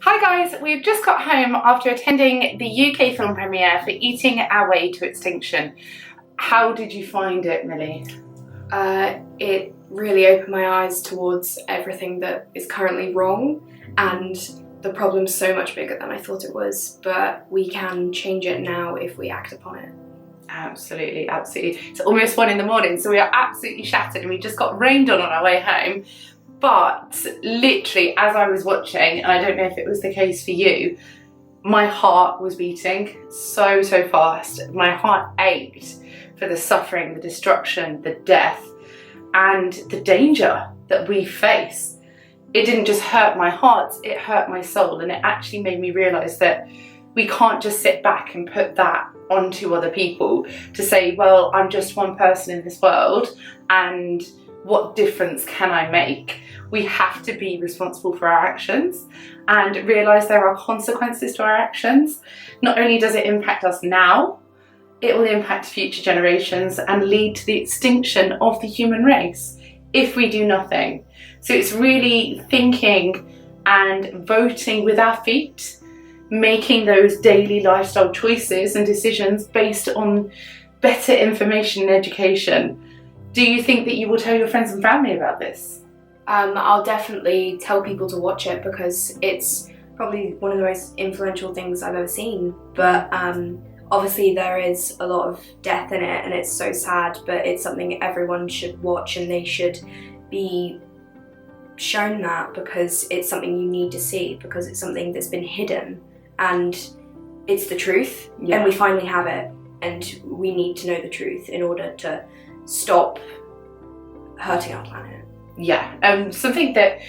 Hi guys, we've just got home after attending the UK film premiere for Eating Our Way to Extinction. How did you find it, Millie? It really opened my eyes towards everything that is currently wrong, and the problem's so much bigger than I thought it was, but we can change it now if we act upon it. Absolutely, absolutely. It's almost 1 in the morning, so we are absolutely shattered and we just got rained on our way home. But literally, as I was watching, and I don't know if it was the case for you, my heart was beating so fast. My heart ached for the suffering, the destruction, the death, and the danger that we face. It didn't just hurt my heart, it hurt my soul, and it actually made me realise that we can't just sit back and put that onto other people to say, well, I'm just one person in this world, and what difference can I make? We have to be responsible for our actions and realise there are consequences to our actions. Not only does it impact us now, it will impact future generations and lead to the extinction of the human race if we do nothing. So it's really thinking and voting with our feet, making those daily lifestyle choices and decisions based on better information and education. Do you think that you will tell your friends and family about this? I'll definitely tell people to watch it because it's probably one of the most influential things I've ever seen. But obviously there is a lot of death in it and it's so sad, but it's something everyone should watch and they should be shown that because it's something you need to see, because it's something that's been hidden and it's the truth. Yeah. And we finally have it, and we need to know the truth in order to stop hurting our planet. Yeah, something that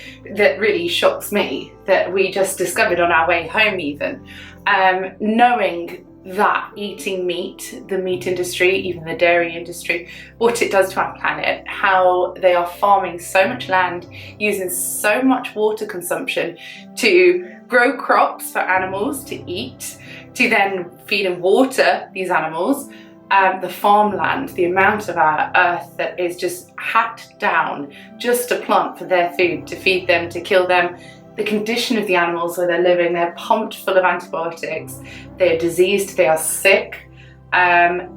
really shocks me that we just discovered on our way home even, knowing that eating meat, the meat industry, even the dairy industry, what it does to our planet, how they are farming so much land, using so much water consumption to grow crops for animals to eat, to then feed and water these animals. The farmland, the amount of our earth that is just hacked down just to plant for their food, to feed them, to kill them, the condition of the animals where they're living, they're pumped full of antibiotics, they're diseased, they are sick.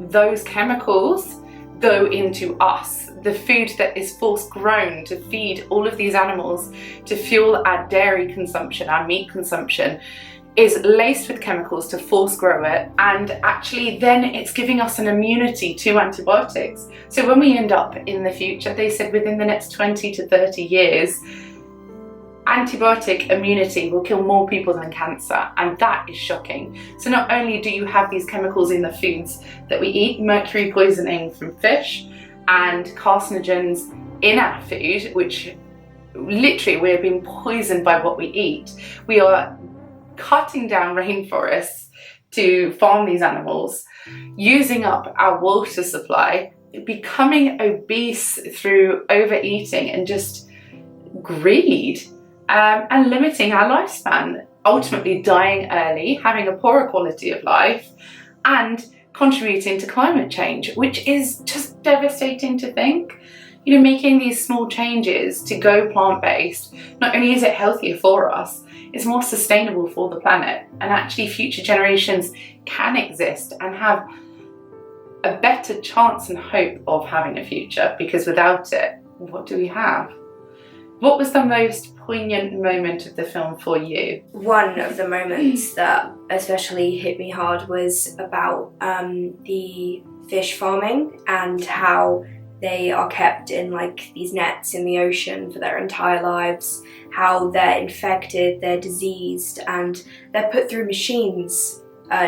Those chemicals go into us. The food that is force grown to feed all of these animals, to fuel our dairy consumption, our meat consumption, is laced with chemicals to force grow it, and actually then it's giving us an immunity to antibiotics. So when we end up in the future, they said within the next 20 to 30 years, antibiotic immunity will kill more people than cancer, and that is shocking. So not only do you have these chemicals in the foods that we eat, mercury poisoning from fish and carcinogens in our food, which literally we're being poisoned by what we eat. We are cutting down rainforests to farm these animals, using up our water supply, becoming obese through overeating and just greed, and limiting our lifespan, ultimately dying early, having a poorer quality of life, and contributing to climate change, which is just devastating to think. You know, making these small changes to go plant-based, not only is it healthier for us, it's more sustainable for the planet, and actually future generations can exist and have a better chance and hope of having a future, because without it, what do we have? What was the most poignant moment of the film for you? One of the moments that especially hit me hard was about the fish farming and how they are kept in like these nets in the ocean for their entire lives, how they're infected, they're diseased, and they're put through machines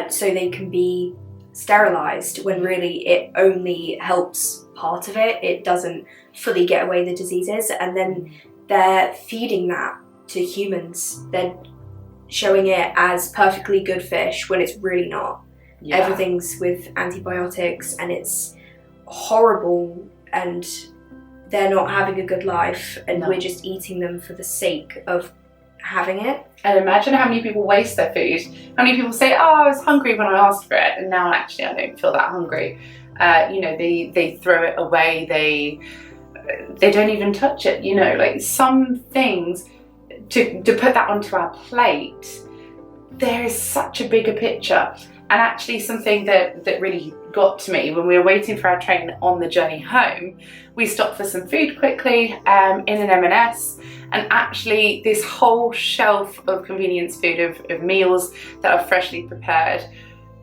so they can be sterilized, when really it only helps part of it. It doesn't fully get away the diseases, and then they're feeding that to humans. They're showing it as perfectly good fish when it's really not. Yeah. Everything's with antibiotics and it's horrible, and they're not having a good life, and we're just eating them for the sake of having it. And imagine how many people waste their food. How many people say, oh, I was hungry when I asked for it, and now actually I don't feel that hungry. You know, they throw it away, they they don't even touch it, you know, like some things, to put that onto our plate, there is such a bigger picture. And actually something that really got to me when we were waiting for our train on the journey home, we stopped for some food quickly in an M&S, and actually this whole shelf of convenience food, of meals that are freshly prepared,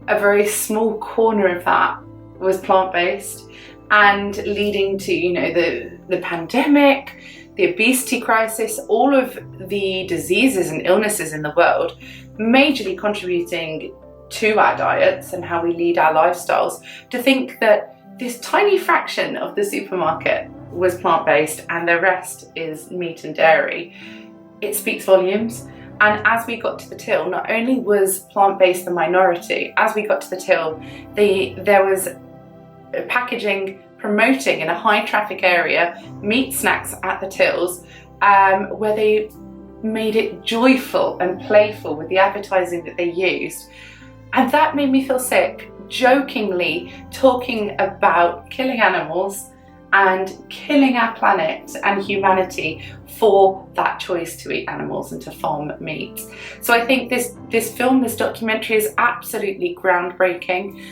a very small corner of that was plant-based, and leading to, you know, the pandemic, the obesity crisis, all of the diseases and illnesses in the world, majorly contributing to our diets and how we lead our lifestyles, to think that this tiny fraction of the supermarket was plant-based and the rest is meat and dairy, it speaks volumes. And as we got to the till, not only was plant-based the minority, as we got to the till, there was packaging promoting in a high traffic area meat snacks at the tills, where they made it joyful and playful with the advertising that they used. And that made me feel sick, jokingly talking about killing animals and killing our planet and humanity for that choice to eat animals and to farm meat. So I think this film, this documentary, is absolutely groundbreaking.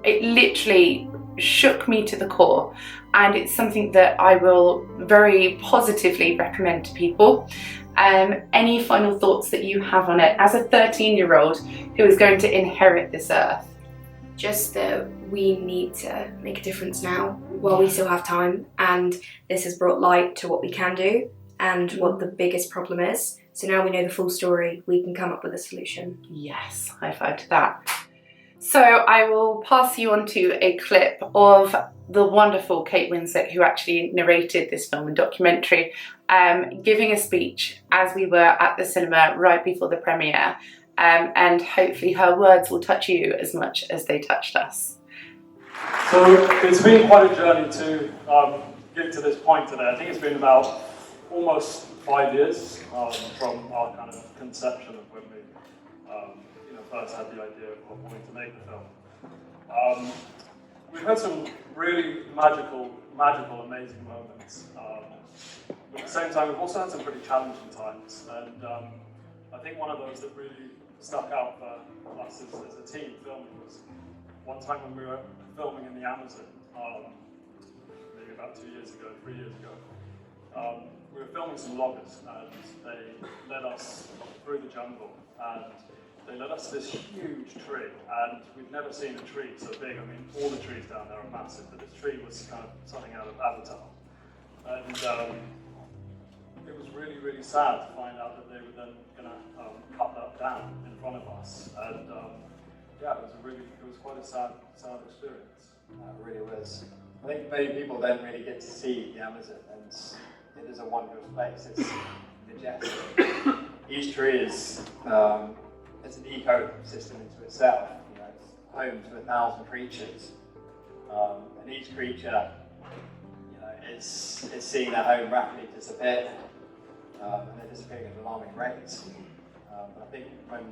It literally shook me to the core, and it's something that I will very positively recommend to people. Any final thoughts that you have on it as a 13-year-old who is going to inherit this earth? Just that we need to make a difference now while we still have time, and this has brought light to what we can do and what the biggest problem is. So now we know the full story, we can come up with a solution. Yes, high five to that. So I will pass you on to a clip of the wonderful Kate Winslet, who actually narrated this film and documentary, giving a speech as we were at the cinema right before the premiere, and hopefully her words will touch you as much as they touched us. So it's been quite a journey to get to this point today. I think it's been about almost 5 years from our kind of conception of when we first had the idea of wanting to make the film. We've had some really magical, amazing moments. But at the same time, we've also had some pretty challenging times. And I think one of those that really stuck out for us as a team filming was one time when we were filming in the Amazon, maybe about 3 years ago. We were filming some loggers, and they led us through the jungle, and they led us to this huge tree, and we've never seen a tree so big. I mean, all the trees down there are massive, but this tree was kind of something out of Avatar. And it was really, really sad to find out that they were then going to cut that down in front of us. And yeah, it was quite a sad experience. It really was. I think many people don't really get to see the Amazon, and it is a wondrous place. It's majestic. Each tree is it's an ecosystem into itself. You know, it's home to 1,000 creatures, and each creature, you know, is seeing their home rapidly disappear, and they're disappearing at alarming rates. But I think when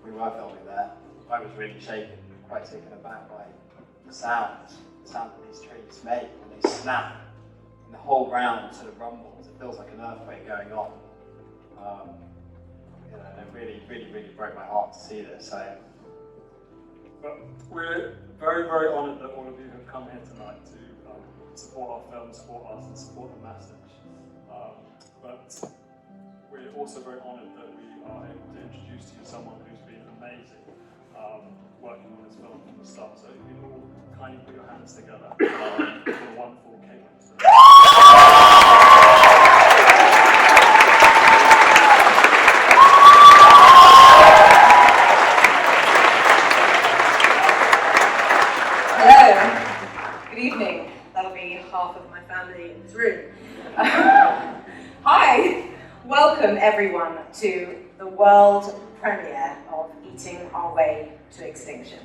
we were filming there, I was really shaken, quite taken aback by the sound that these trees make when they snap, and the whole ground sort of rumbles. It feels like an earthquake going on. You know, and it really broke my heart to see this. But we're very, very honoured that all of you have come here tonight to support our film, support us, and support the message. But we're also very honoured that we are able to introduce to you someone who's been amazing working on this film from the start. So if you can all kindly put your hands together for the wonderful Kate Winslet. Hi, welcome everyone to the world premiere of Eating Our Way to Extinction.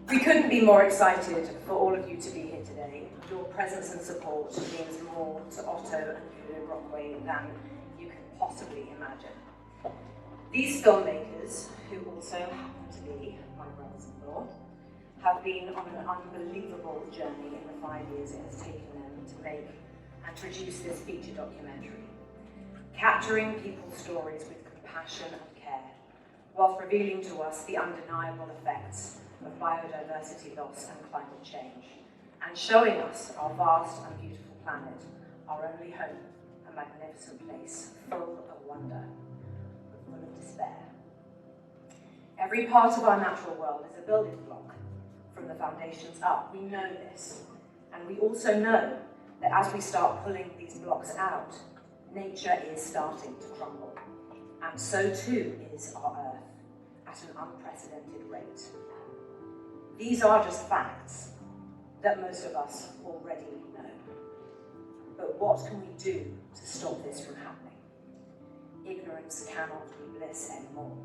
We couldn't be more excited for all of you to be here today. Your presence and support means more to Otto and Peter Brockway than you can possibly imagine. These filmmakers, who also happen to be my brothers-in-law, have been on an unbelievable journey in the 5 years it has taken them to make and produce this feature documentary, capturing people's stories with compassion and care, whilst revealing to us the undeniable effects of biodiversity loss and climate change, and showing us our vast and beautiful planet, our only home, a magnificent place full of wonder, but full of despair. Every part of our natural world is a building block from the foundations up. We know this, and we also know that as we start pulling these blocks out, nature is starting to crumble, and so too is our Earth, at an unprecedented rate. These are just facts that most of us already know. But what can we do to stop this from happening? Ignorance cannot be bliss anymore.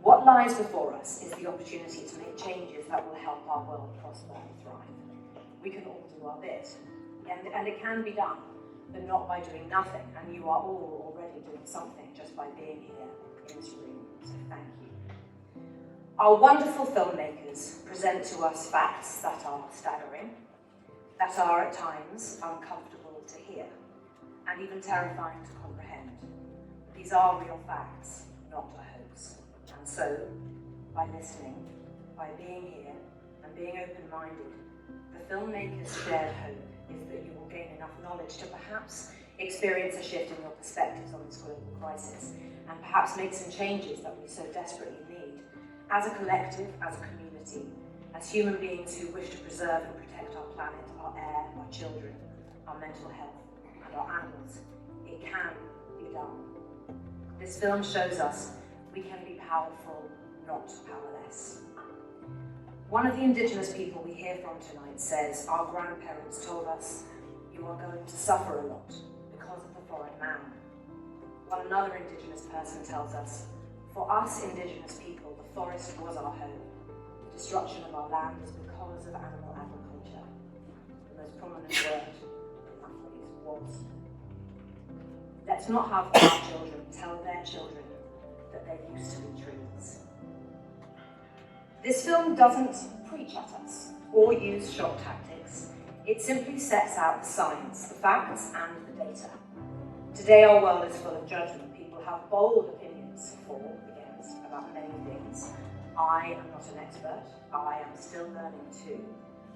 What lies before us is the opportunity to make changes that will help our world prosper and thrive. We can all do our bit, and it can be done, but not by doing nothing, and you are all already doing something just by being here in this room, so thank you. Our wonderful filmmakers present to us facts that are staggering, that are at times uncomfortable to hear, and even terrifying to comprehend. These are real facts, not a hoax. And so, by listening, by being here, and being open-minded, the filmmakers' shared hope is that you will gain enough knowledge to perhaps experience a shift in your perspectives on this global crisis, and perhaps make some changes that we so desperately need, as a collective, as a community, as human beings who wish to preserve and protect our planet, our air, our children, our mental health, and our animals. It can be done. This film shows us we can be powerful, not powerless. One of the Indigenous people we hear from tonight says, our grandparents told us, you are going to suffer a lot because of the foreign man. While another Indigenous person tells us, for us Indigenous people, the forest was our home. The destruction of our land is because of animal agriculture. The most prominent word in that phrase was. Let's not have our children tell their children that there used to be trees. This film doesn't preach at us or use shock tactics. It simply sets out the science, the facts, and the data. Today our world is full of judgment. People have bold opinions for, against, about many things. I am not an expert. I am still learning too.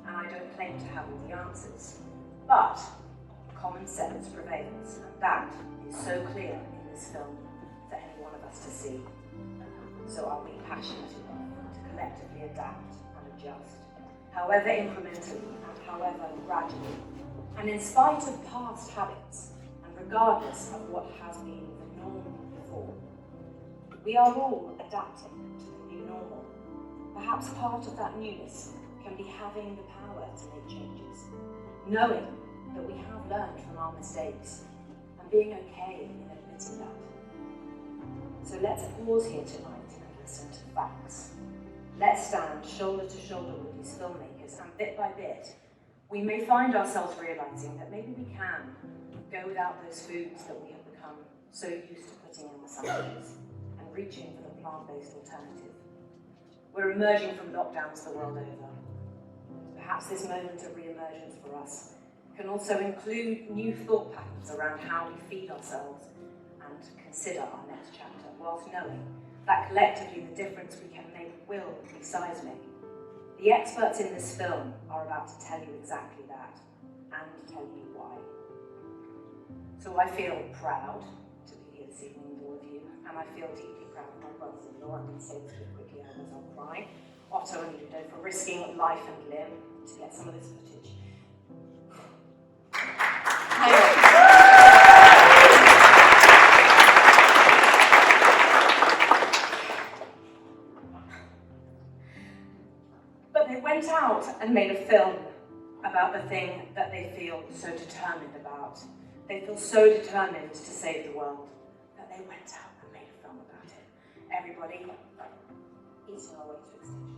And I don't claim to have all the answers. But common sense prevails, and that is so clear in this film for any one of us to see. So are we passionate enough to collectively adapt and adjust, however incrementally and however gradually, and in spite of past habits, and regardless of what has been the norm before? We are all adapting to the new normal. Perhaps part of that newness can be having the power to make changes, knowing that we have learned from our mistakes, and being okay in admitting that. So let's pause here tonight and listen to the facts. Let's stand shoulder to shoulder with these filmmakers, and bit by bit, we may find ourselves realizing that maybe we can go without those foods that we have become so used to putting in the sandwiches, and reaching for the plant-based alternative. We're emerging from lockdowns the world over. Perhaps this moment of re-emergence for us can also include new thought patterns around how we feed ourselves and consider our next chapter, whilst knowing that collectively the difference we can make will be seismic. The experts in this film are about to tell you exactly that, and tell you why. So I feel proud to be here this evening with all of you, and I feel deeply proud of my brothers-in-law. I'm going to say this really quickly, otherwise I'll cry. Otto and Ludo for risking life and limb to get some of this footage. But they went out and made a film about the thing that they feel so determined about. They feel so determined to save the world that they went out and made a film about it. Everybody, eating our way to extinction.